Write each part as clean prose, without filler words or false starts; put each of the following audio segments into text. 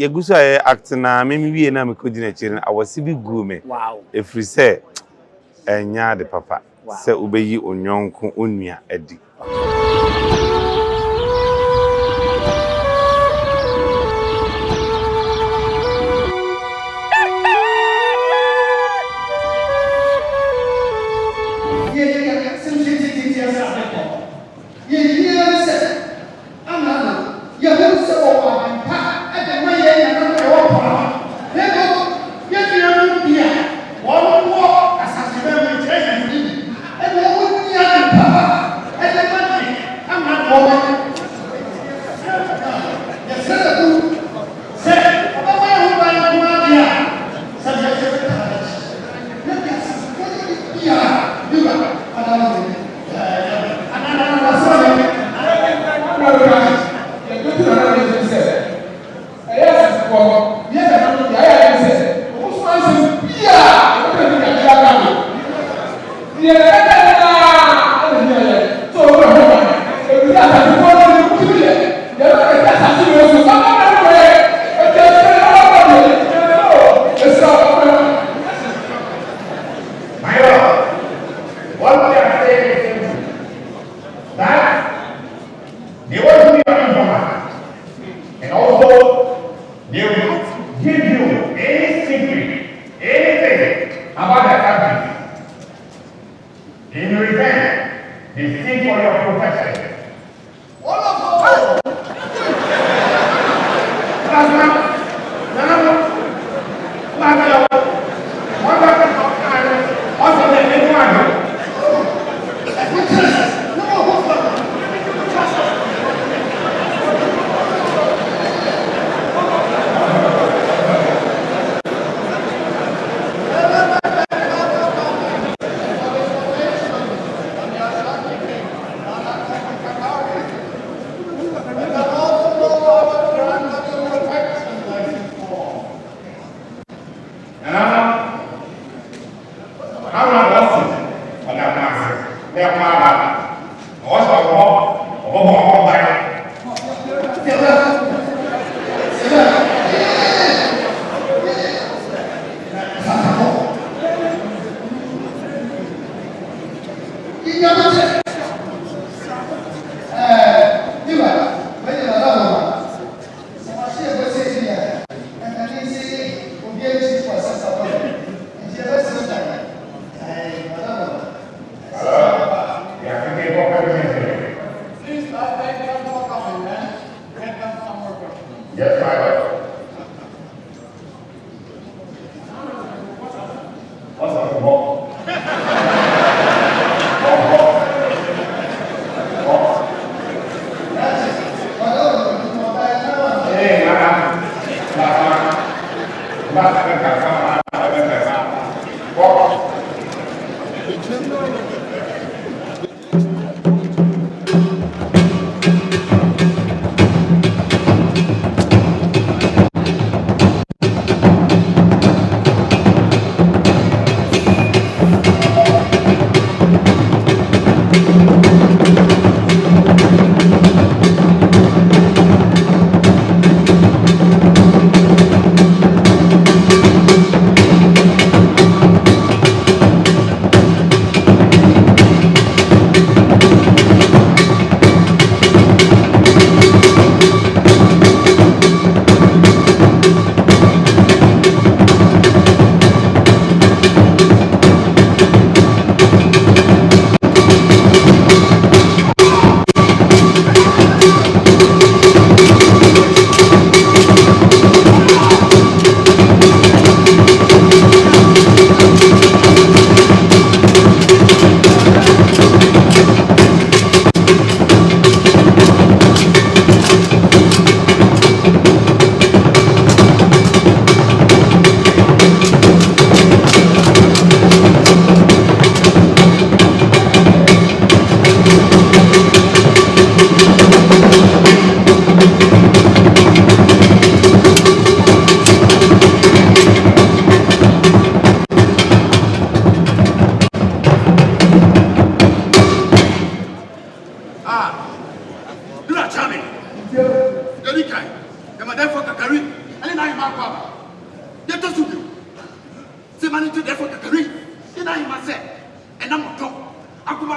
yegusa act na me wie na me kodi na chiri I was be go me wow if we say enya de papa say obeyi onyonko onua adi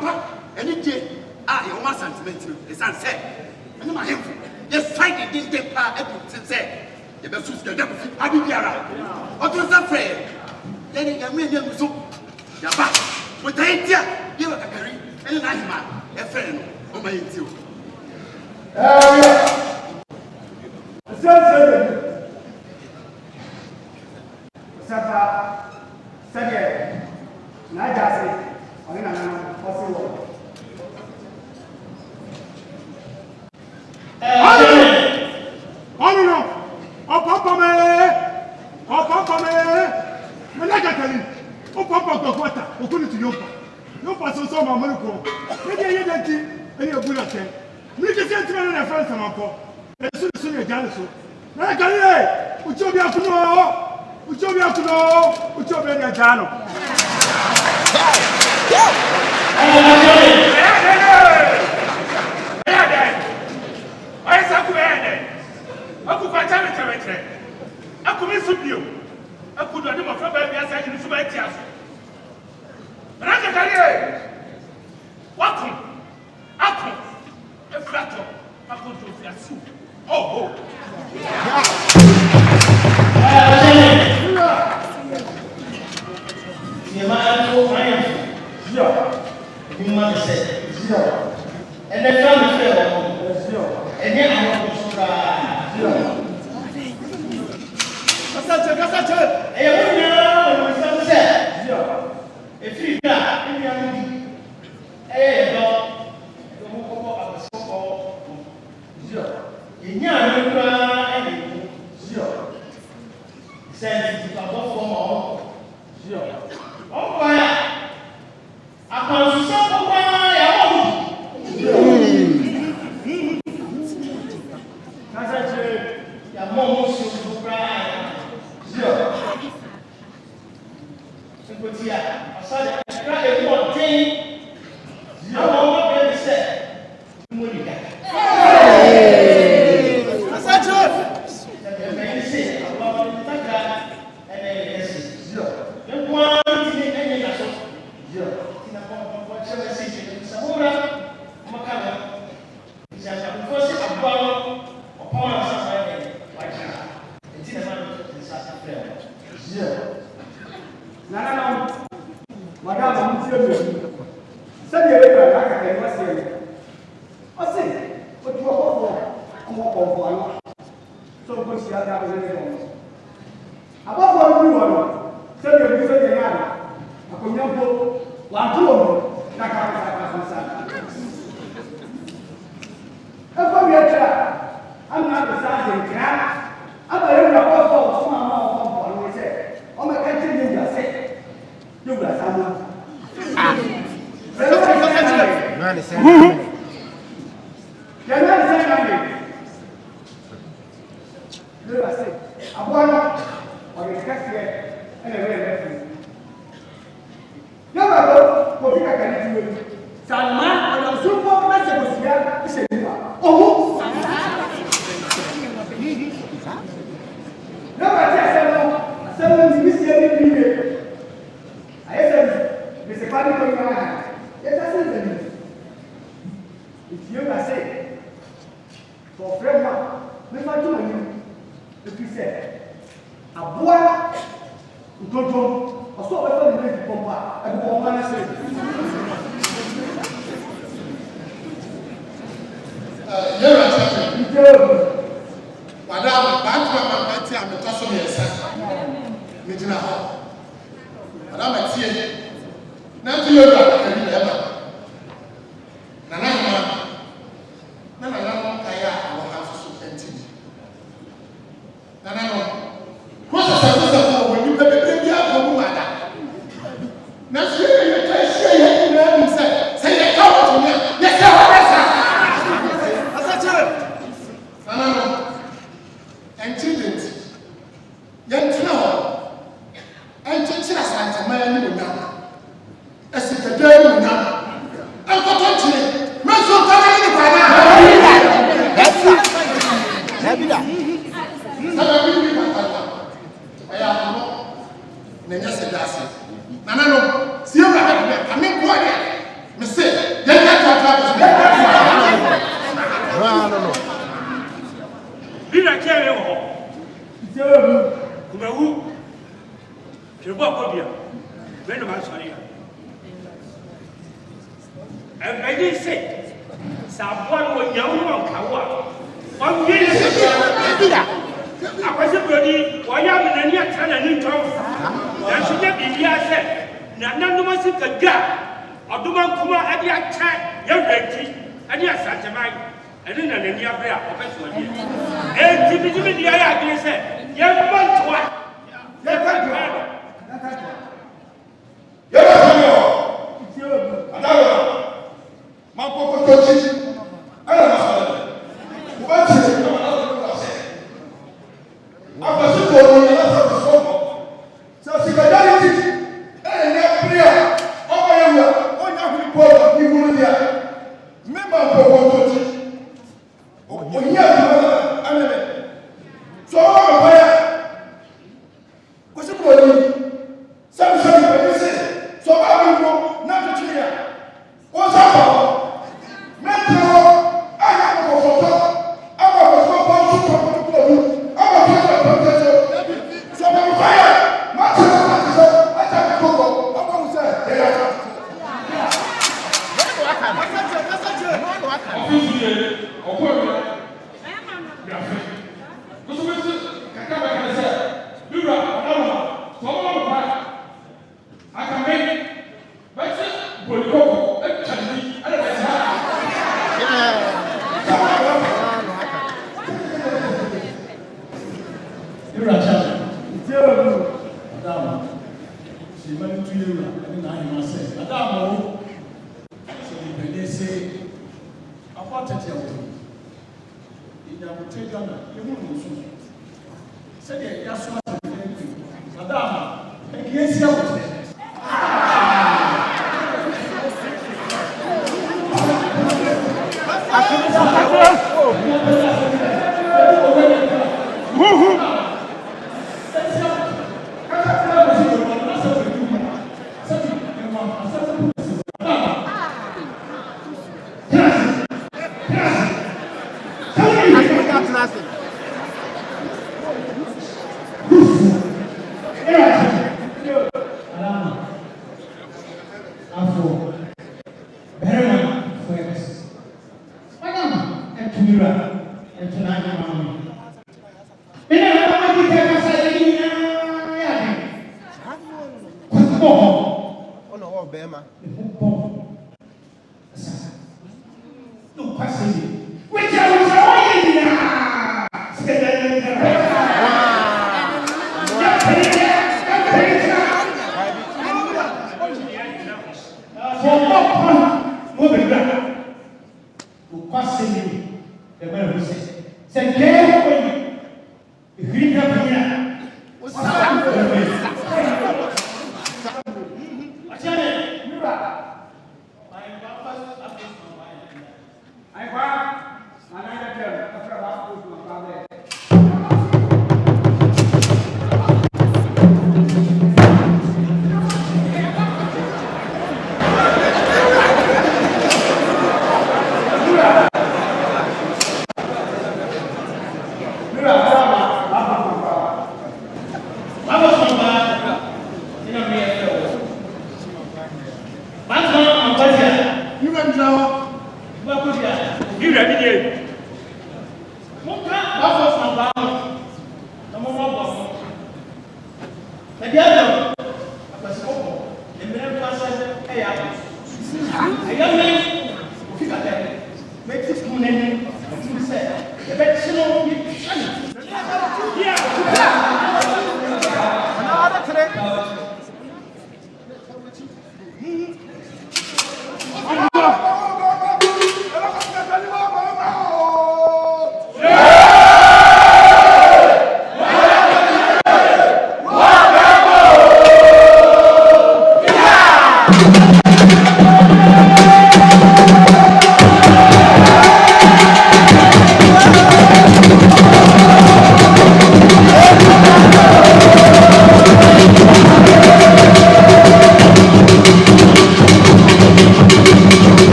papa any day you want sentiment is unsaid. And my him you fight it didn't part everything said the best is the devil I be there what was that friend then you mean so ya back with the idea you are carry and I man a friend on my you Asante And I say, someone will young one kawa. One year, I was a body, why am I not telling you? There should be said, none of us is a gap. I do not come at the attack, you're ready, and yes, Asante, and then any other professional. And Jimmy, the idea said, young man, what?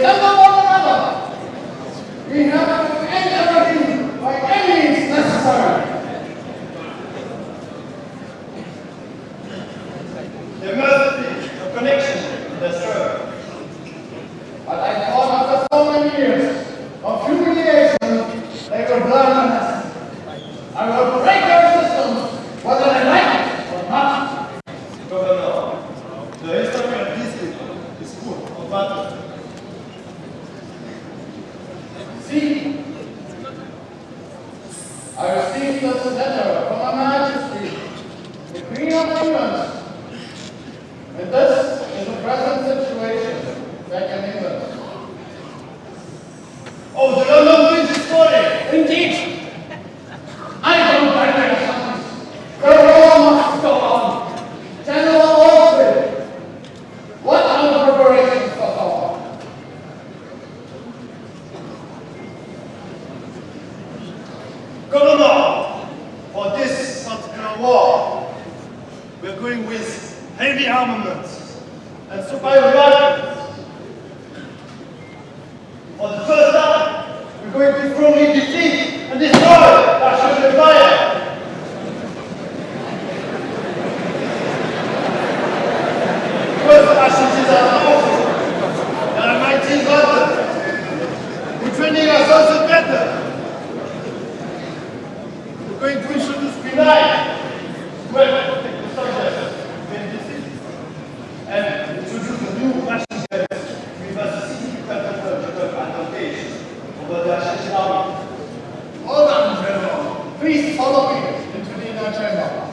resemble one another. We have to end everything by any means necessary. There must be a connection in the struggle. But I thought after so many years of humiliation, they will learn a lesson. I will break their systems, whether they like it or not. Governor, the history of these people is full of battle. See, I received this letter from Her Majesty, the Queen of England. And this is the present situation back in England. Oh, the London Bridge is falling! Indeed. I don't like their sons. The war must go on. General Sorrowfully, what are the preparations for war? Governor, for this particular war, we're going with heavy armaments and superior weapons. For the first time, we're going to firmly defeat and destroy Asante Appiah. Because Ashantis are powerful and are mighty in battle. We're training ourselves better. We're going to introduce Ghanaian well protect the subjects in the city and introduce a new machine service with a significant technological advantage over the Ashanti army. Hold on, General. Please follow me into the inner chamber.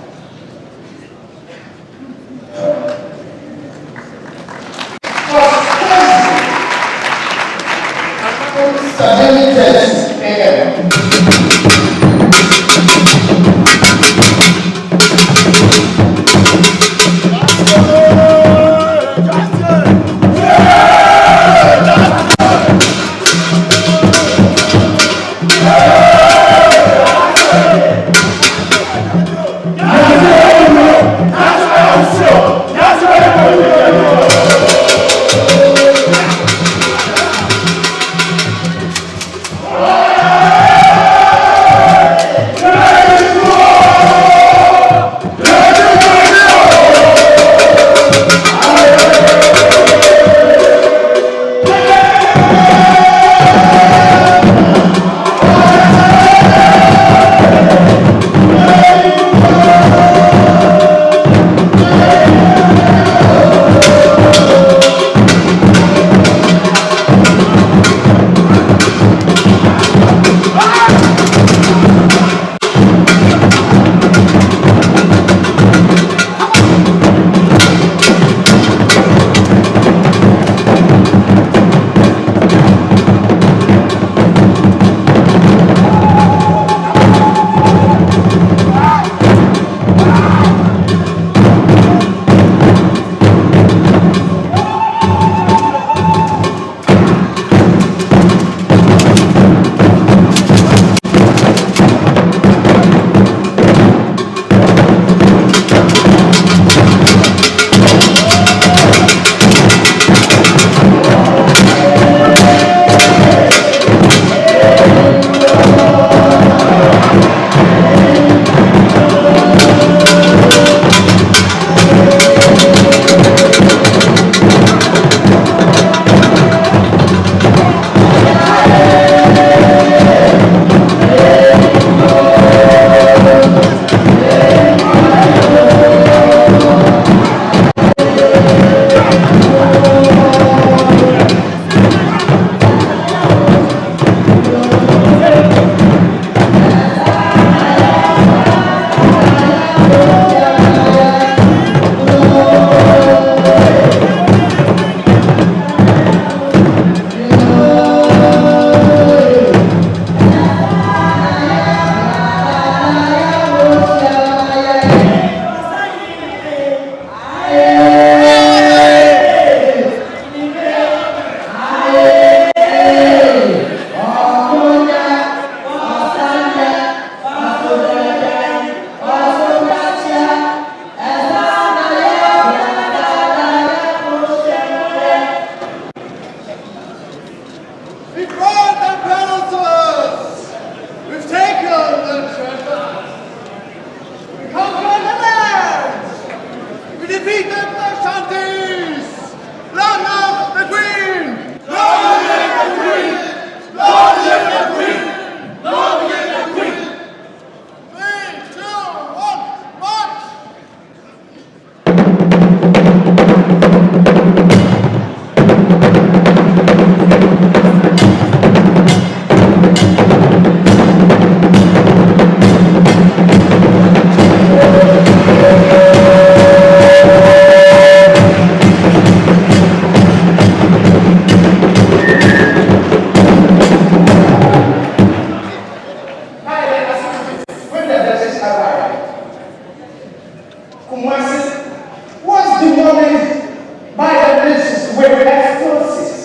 was demolished by the British with explosives.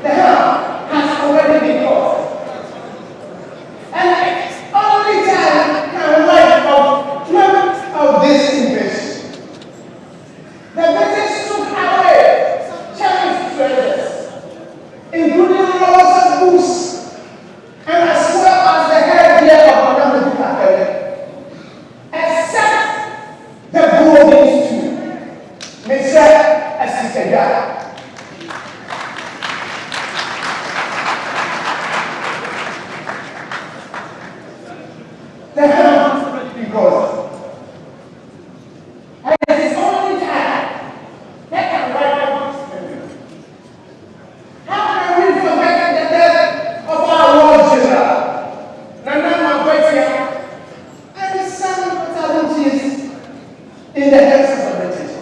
The harm has already been caused. And it's only time can wipe out this invasion. The British took away some cherished treasures, including rolls of boots, and as well as the headgear of Madame de Buccaneer, except the golden stool, Mr. Asante. The harm has already been caused. And it is only time that can wipe out this memory. How can we forget the death of our Lord General, Nana Appiah, and some fatalities in the hands of the British?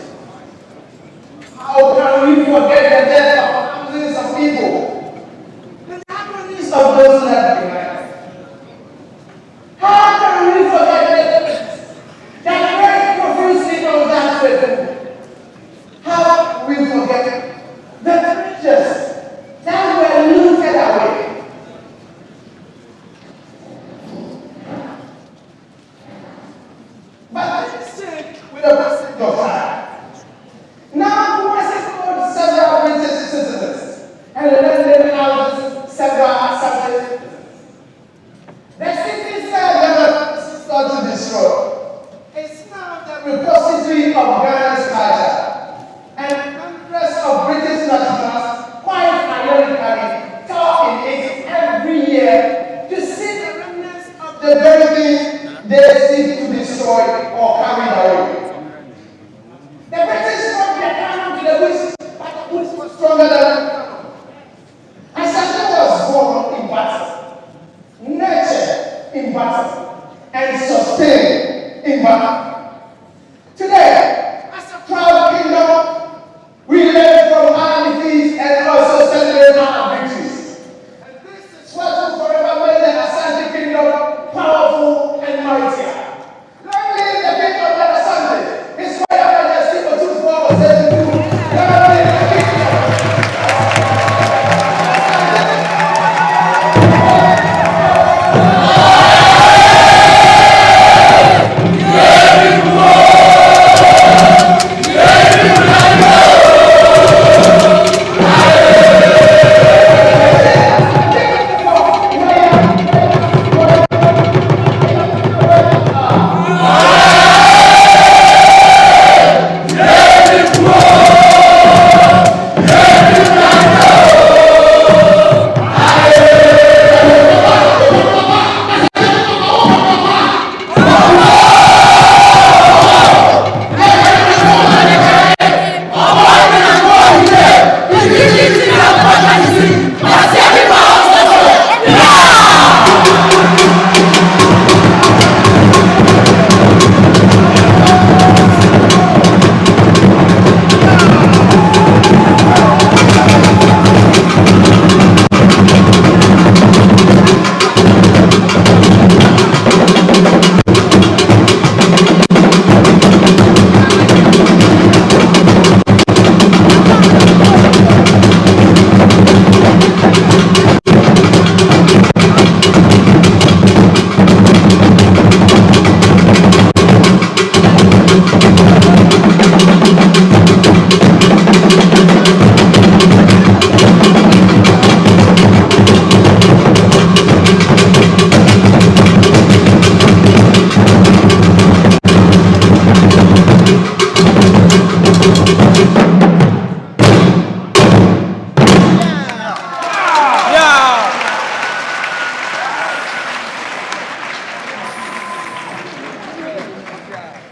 How can we forget the death of thousands of people, the agonies of those left behind? How can we forget that very profusely on that way? How can we forget the treasures that were looted away? But let's say with a passage of time. Now, who has explored several British citizens and rented houses, several Asante. The city never started to destroy. It's now the repository of Ghana's culture, and hundreds of British nationals quite ironically talk in it every year to see the remnants of the very thing they seek to destroy or carry away. The British brought their cannon to the bush, but the bush was stronger than the cannon. Asante was born in battle, nurtured in battle, and sustained in battle. Today, as a proud kingdom, we learn from our defeats and also celebrate our victories. And this is what will forever make the Asante kingdom powerful and mightier. Long live the kingdom of Asante! His Royal Majesty Otumfuo Osei. Long live the kingdom!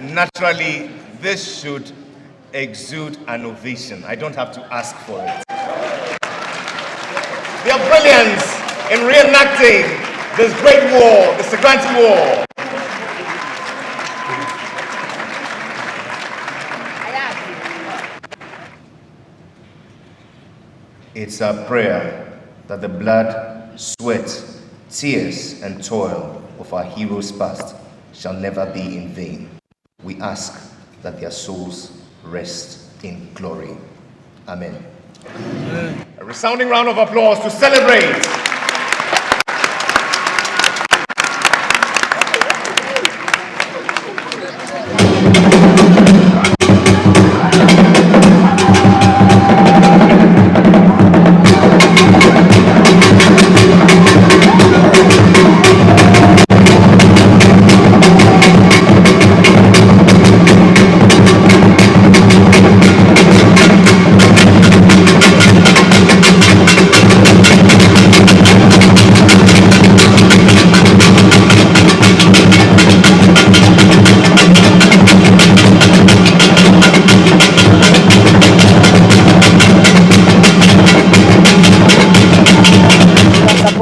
Naturally, this should exude an ovation. I don't have to ask for it. Their brilliance in reenacting this great war, the Second War. It's our prayer that the blood, sweat, tears, and toil of our heroes past shall never be in vain. We ask that their souls rest in glory. Amen. A resounding round of applause to celebrate.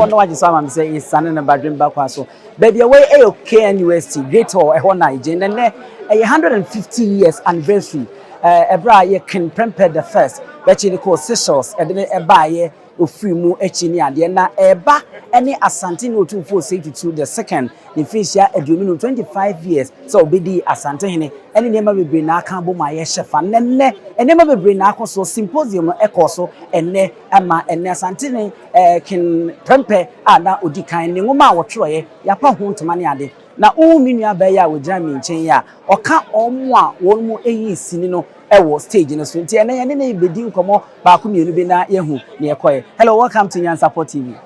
What you saw me say is son and about dream back so baby away AOK University great or a one Nigeria and 150 years anniversary ebra ye can prepare the first but you call Seychelles and then a buy free mu echini ade na eba any Asante no 2482 the second in Fisher Edumino 25 years so obedi Asante hene any nema bebre na aka bo ma ye shefa nenne enema bebre na akoso symposium ekoso enne ama enne Asante ne kin prempe ana odikan ne ngoma wotroye yapa ho ntoma ne ade na minua ba ya wodira mi nchen ya oka omo a wonmu eyi sini no ewo stage no so nti ene ye ne bedi nkomo ba ko mienu bi na yehu ne ekoye. Hello, welcome to Nyansapo TV.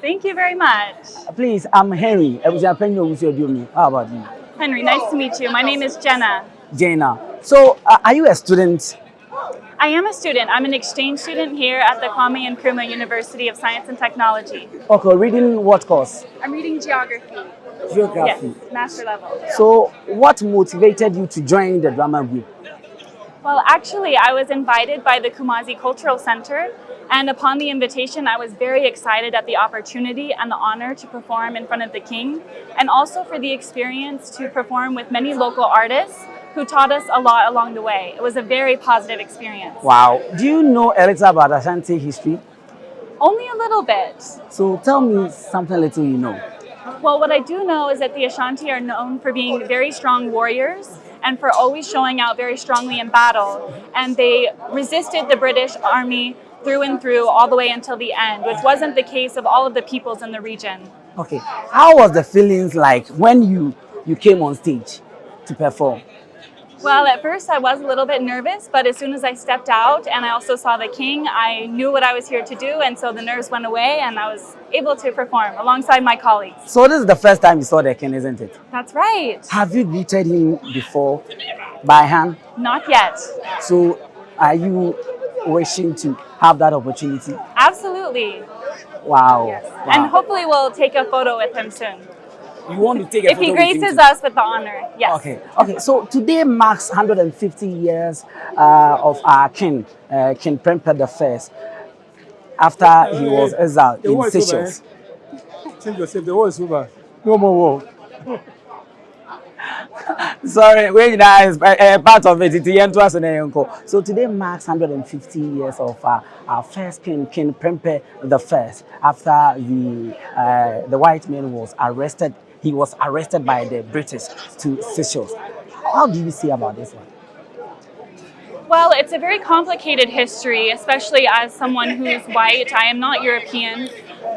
Thank you very much. Please, I'm Henry. How about you? Henry, nice to meet you. My name is Jenna. Jenna. So, are you a student? I am a student. I'm an exchange student here at the Kwame Nkrumah University of Science and Technology. Okay, reading what course? I'm reading geography. Geography? Yes, master level. So, what motivated you to join the drama group? Well, actually, I was invited by the Kumasi Cultural Center, and upon the invitation, I was very excited at the opportunity and the honor to perform in front of the king, and also for the experience to perform with many local artists who taught us a lot along the way. It was a very positive experience. Wow. Do you know a little about Asante history? Only a little bit. So tell me something little you know. Well, what I do know is that the Asante are known for being very strong warriors and for always showing out very strongly in battle. And they resisted the British army through and through all the way until the end, which wasn't the case of all of the peoples in the region. Okay. How was the feelings like when you came on stage to perform? Well, at first I was a little bit nervous, but as soon as I stepped out and I also saw the king, I knew what I was here to do, and so the nerves went away and I was able to perform alongside my colleagues. So this is the first time you saw the king, isn't it? That's right. Have you greeted him before by hand? Not yet. So are you wishing to have that opportunity? Absolutely. Wow. Yes. Wow. And hopefully we'll take a photo with him soon. You want to take a if photo he with him graces too? us with the honor, yes. Okay. Okay. So today marks 150 years of our king, King Prempeh the First, after he was exiled in Seychelles. Change yourself. The war is over. No more war. Sorry, we is part of it. So today marks 150 years of our first king, King Prempeh the First, after the white man was arrested. He was arrested by the British to Seychelles. How do you say about this one? Well, it's a very complicated history, especially as someone who's white. I am not European,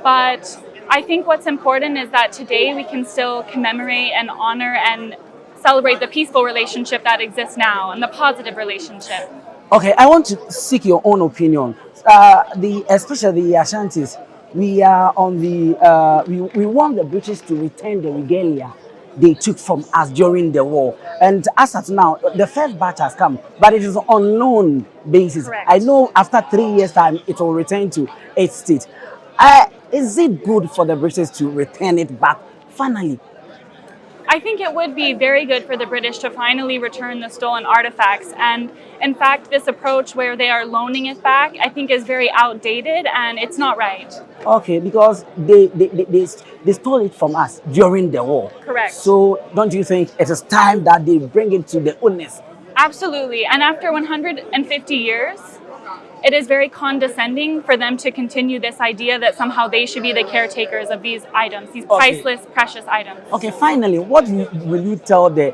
but I think what's important is that today we can still commemorate and honor and celebrate the peaceful relationship that exists now and the positive relationship. Okay, I want to seek your own opinion. Especially the Ashantis, we are on the we want the British to return the regalia they took from us during the war. And as of now, the first batch has come, but it is on loan basis. Correct. I know after 3 years' time, it will return to its state. Is it good for the British to return it back finally? I think it would be very good for the British to finally return the stolen artifacts. And in fact, this approach where they are loaning it back, I think is very outdated and it's not right. Okay, because they stole it from us during the war. Correct. So don't you think it is time that they bring it to the owners? Absolutely. And after 150 years, it is very condescending for them to continue this idea that somehow they should be the caretakers of these items, these priceless, precious items. Okay, finally, what will you tell the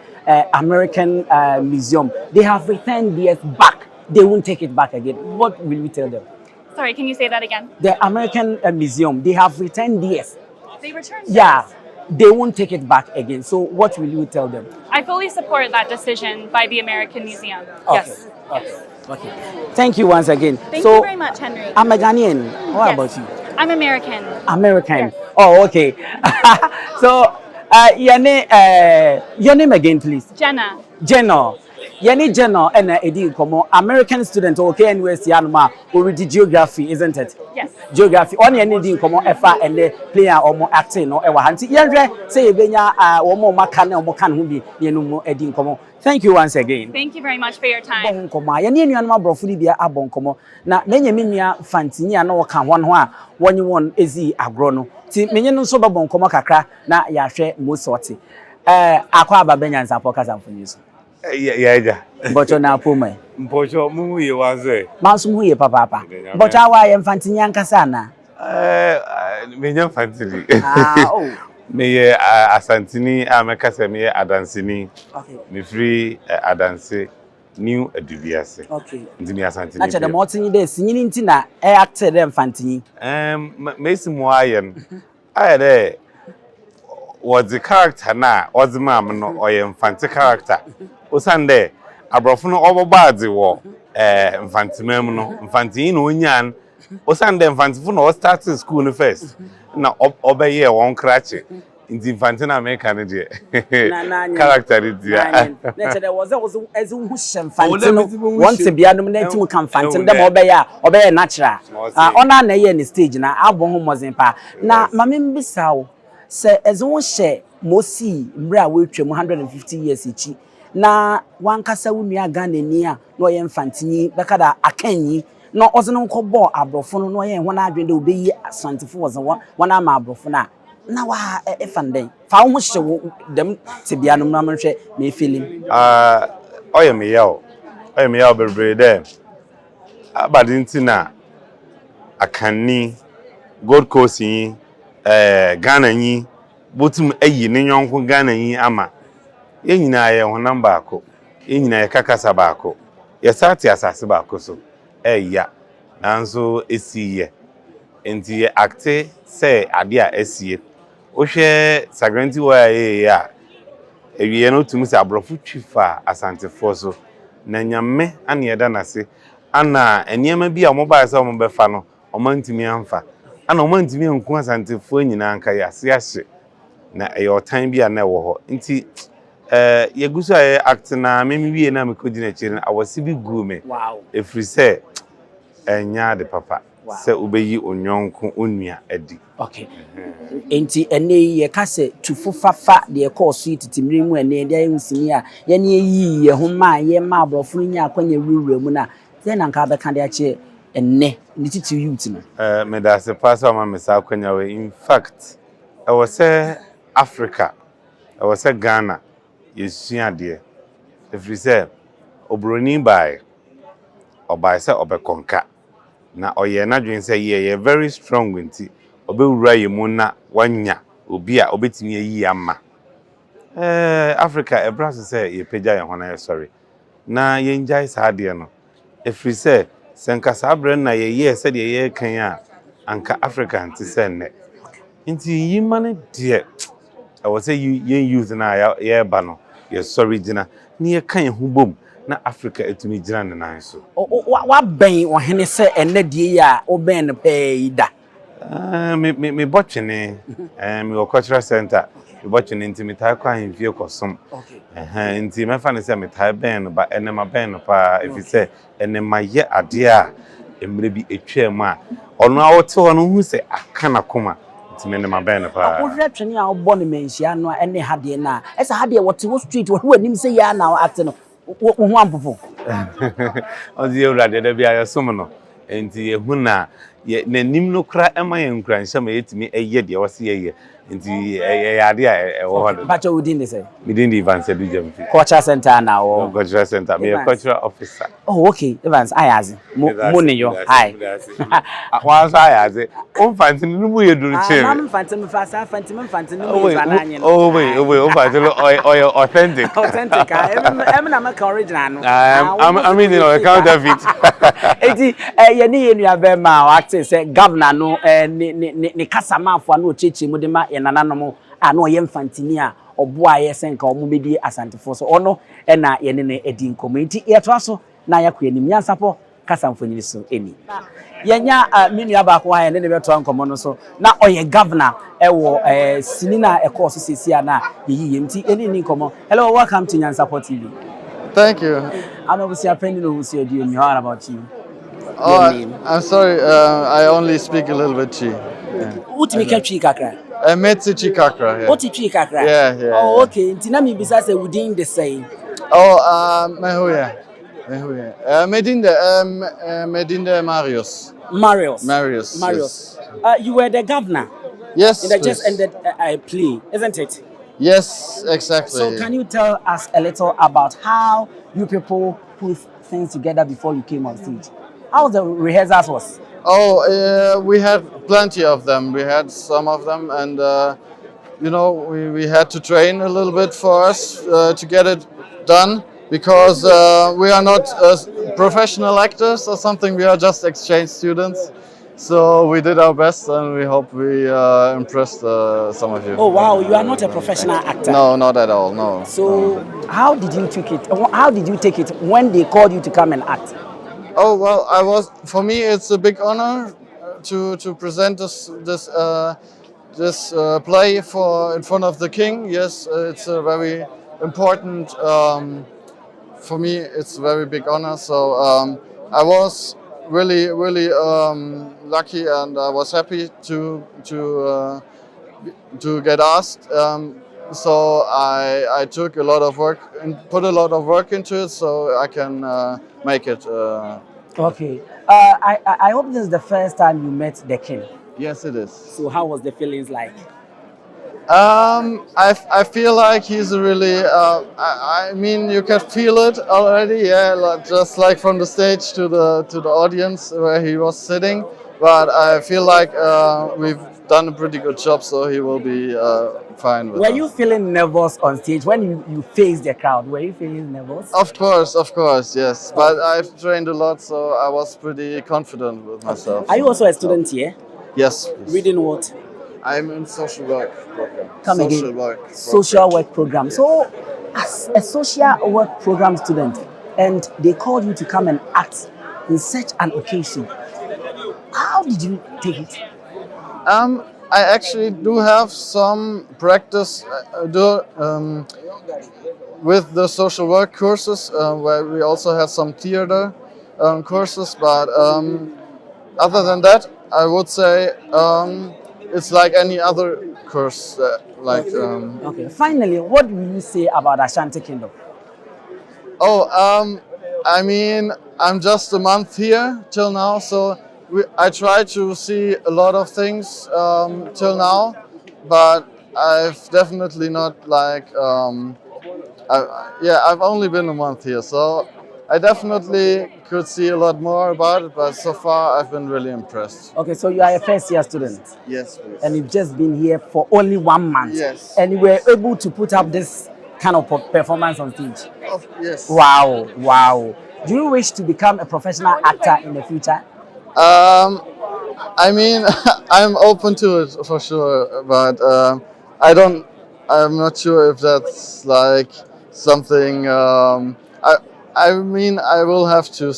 American museum? They have returned theirs back. They won't take it back again. What will you tell them? Sorry, can you say that again? The American museum, they have returned theirs. They returned Yeah, theirs. they won't take it back again. So what will you tell them? I fully support that decision by the American Museum. Okay. Yes. Okay. Okay. Thank you once again. Thank you very much, Henry. I'm a Ghanaian. What Yes. about you? I'm American. American. Yes. Oh, okay. So, your name again, please. Jenna. Jenna. Yani Jenna and Eddie Como American student okay NUST Anuma already geography, isn't it? Yes. Geography. On any Eddie Como FA and the player or more acting or ever handy. Yandre say Benya or more Macan or Mocan who be Yenumo Eddie Como. Thank you once again. Thank you very much for your time. Bonkoma yani nuanuma brofuli bia abonkomo na menye menua fantini ana wo kan ho a wonye won ezi agro no ti menye no so babonkomo kakra na ya hwe mo sorti akwa ababa Nyansapo kasa mfoni so ya bocho na apoma mpocho mu ye wanze manso mu ye papa bocho awa ye mfantini ankasa na menya fantini oh me asantini amekasa me adansini okay me free adanse new edubiase okay ndimi asantini na chede motini de sinyini nti na actor de mfantini mesi mu ayen ayede was the character na was mam no oye mfanti character osande abrofo no obobadze wo mfantimam no mfantini no onyan osande mfantifo no start school no first na obeye won krache nti mfantina America ne de character dia na chede was ezu hu shemfantino want bia no na timu kan fantin dem obeye natural ona na ye ni stage na abon ho mozen pa na mame mbisawo se ezu hye mosi mra we twam 150 years echi na wankasa wunua Ghanani a no ye mfantini bekada akanyi no ozeno nkobo abrofo no no ye ho na adwende obeyi asantefo wozo wana ma abrofo na wa efanden fa wo hye dem tibia no na hwe me feeling oye me yaw bebre de abadintina akanni Gold Coast yi Ghanani botum ayi ne nyonko Ghanani ama ye nyina ye honam baako ye nyina ye kakasa baako ye sati asase baako so ya nanso esiye enti ye acte say ade a esiye o hwe sagranti wa ya ewiye no tumi se abrofo twifa Asante so na nyame ane yeda nase ana eniyema bi a mobile se mo befa no o mantimi amfa ana o mantimi nku Asante nyina anka ya se ahye na time bi a na wo ho nti yeguso aye act na memi wie na me kodi na chiri na awasi bi gu me wow efri se enya de papa se obeyi onyonko onua adi okay enti ene ye kase tufufafa de course titimiri mu ene de ayusini a ye ne yi ye ho ma ye ma abrofo nya akwanya ruruwa mu na ze na nka be kan de ache ene ni titi youth no me da se pass ma me sa akwanya we in fact I was Africa I was Ghana yesua de efri se obroni bai obai se obekonka na oye na dwen se ye very strong nti obewura ye mu na wanya obi a obetimi yi ama Africa ebraso se ye peja ye hona ye sorry na ye njai sa de no efri se senka sabre na ye se de ye kan a anka Africa nti se ne nti yimane de I was say you use na ye ba no ye sorry jina ni ye kan hu bom na Africa etumi jira ne nan so wa ben wo hene se ene die ya oben ne peida me botchene me cultural center me botchene nti me tai kwa hemfie kosom nti me fa ne se me tai ben ba ene ma ben pa if say ene ma ye ade a emre bi etwam a ono a wote ono hu se aka na koma nti me ne ma ben pa ahwehwe twene a obo ne menhia no ene hade na esa hade wote wo street wo hu anim se ya na ate no wo hu ampopo ozi urade de bia yesom no enti ye hu na ye nanim no kra ema ye nkranhyɛ ma yetimi eye de wose ye nti ade a wo ho But you within this within the Evans Education culture center now. cultural center me a cultural officer. Oh, okay. Evans, ayazi. Money yo. Hi. Once ayazi. O fanti no mu yeduru chere. I'm fanti fasa, fanti no mu bananye. Oh wait, o fanti authentic. Authentic. I'm not original no. I mean the counterfeit. Eti ye ni nua be ma acting say governor no ni kasa manfo na o cheche mu de ma ye nananom a no ye mfantini a oboa ye senka o mu bedi Asante fo so ono na ye ne edi nkomenti ye to aso na yakọ enim Nyansapo kasa mfonyini so eni yenya menua ba ko ha ne be to nkomo no so na oye governor ewo sini na course sesi na yeyi yemti eni ni nkomo. Hello, welcome to Nyansapo TV. Thank you. I'm obviously appending over you and how about you? Oh, I'm sorry, I only speak a little bit Chi. Utimi Chi kakra. Metsi Chi kakra. Yeah. Oti Chi kakra. Yeah. Oh, okay. Ntina mi bisa say within the same. Oh, Mehuya. Medinde Marius. Marius. Yes. You were the governor. Yes. In the just ended play, isn't it? Yes, exactly. So can you tell us a little about how you people put things together before you came on stage? How the rehearsals was? Oh, we had plenty of them. We had some of them, and we had to train a little bit for us to get it done, because we are not professional actors or something. We are just exchange students. So we did our best, and we hope we impressed some of you. Oh wow, you are not a professional actor. No, not at all. No. So how did you take it? How did you take it when they called you to come and act? Oh well, for me it's a big honor to present this play in front of the king. Yes, it's a very important. For me, it's a very big honor. So I was really lucky, and I was happy to get asked. So I took a lot of work and put a lot of work into it, so I can make it. Okay. I hope this is the first time you met the king. Yes, it is. So how was the feelings like? I feel like he's a really. I mean, you can feel it already. Yeah, just like from the stage to the audience where he was sitting. But I feel like we've done a pretty good job, so he will be fine with Were us. you feeling nervous on stage when you faced the crowd? Were you feeling nervous? Of course, yes. But I've trained a lot, so I was pretty confident with myself. Are you also a student here? Yes. Please. Reading what? I'm in social work program. Social work program. So, as a social work program student, and they called you to come and act in such an occasion, how did you take it? I actually do have some practice with the social work courses, where we also have some theater courses. But other than that, I would say it's like any other course. Okay. Finally, what do you say about Asante Kingdom? I mean, I'm just a month here till now, so I try to see a lot of things till now, but I've definitely not I've only been a month here, so I definitely could see a lot more about it, but so far I've been really impressed. Okay, so you are a first year student. Yes, please. And you've just been here for only 1 month. Yes. And you were able to put up this kind of performance on stage. Yes. Wow. Do you wish to become a professional actor in the future? I mean, I'm open to it for sure, but I'm not sure if that's like something. I mean, I will have to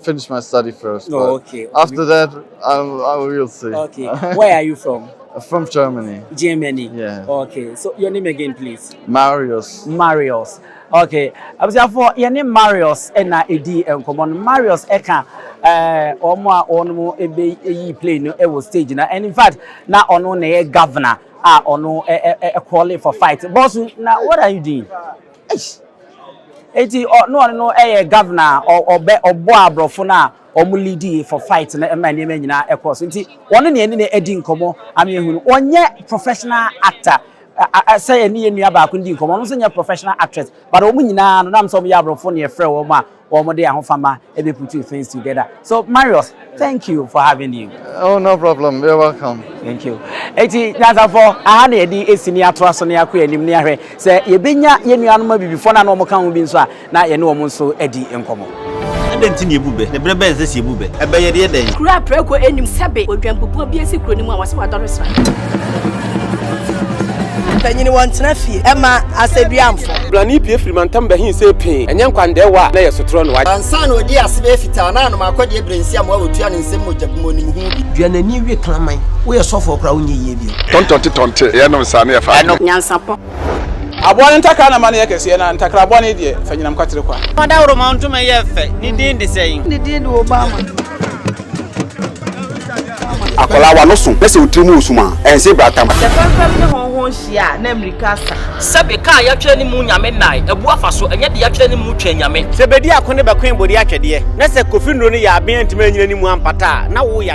finish my study first. Oh, okay. After that, I will see. Okay. Where are you from? From Germany. Germany. Yeah. Okay. So your name again, please. Marius. Okay. I was for your name Marius and Edi and common Marius Eka. Omo ebe play no e was stage na, and in fact na ono na governor ono qualify for fight. Boss, now what are you doing? Eti no governor or bo abrofo na lead for fight na ma ne nyina ekọ so nti won ne ne edi nkomo amehunu onye professional actor say any nua ba ko ndi nkomo no so nya professional actress but omu nyina no nam so mo ya abrofo ne frɛ wo ma wo mo de ahofama e be put things together. So Marius, thank you for having you. Oh, no problem. You're welcome. Thank you. Eti Nyansapo aha na edi esini ato aso ne akọ anim ne ahwe say ye benya ye nua no ma bibifo na no mo kan ho bi nso a na ye ne wo mo nso edi nkomo. Denti ne bube ne brebe ense sie bube ebe ye de den kura preko enim sebe odwampopo bi esi kuro ni mu a wase wadoro sra Panyini wantena fie ema aseduamfo blani pie frimantam bahin se pin enye nkwandewa na yesotro no ansa na odi asebe fita na no makode ebrensi am awotua ne nsem mojabumo ni muhu duanani wie klaman wo yesofo kra wonye ye bi tontonte ye no nsa na ye fa Nyansapo abone ntakra na mane yakese na ntakra abone de fanyinam kwatere kwa oda woro ma ntoma ye fe ni din de sein ni din de obama akola wa no so pese utrimu usuma ense bratam se fanfam ne honhon hia na amerika sa sebe ka ya twa ni mu nyame nai ebu afa so enye de ya twa ni mu twa nyame se bedi akone bakwen bodi atwede na se kofi nro ni ya aben ntima nyina ni mu ampata na wo ya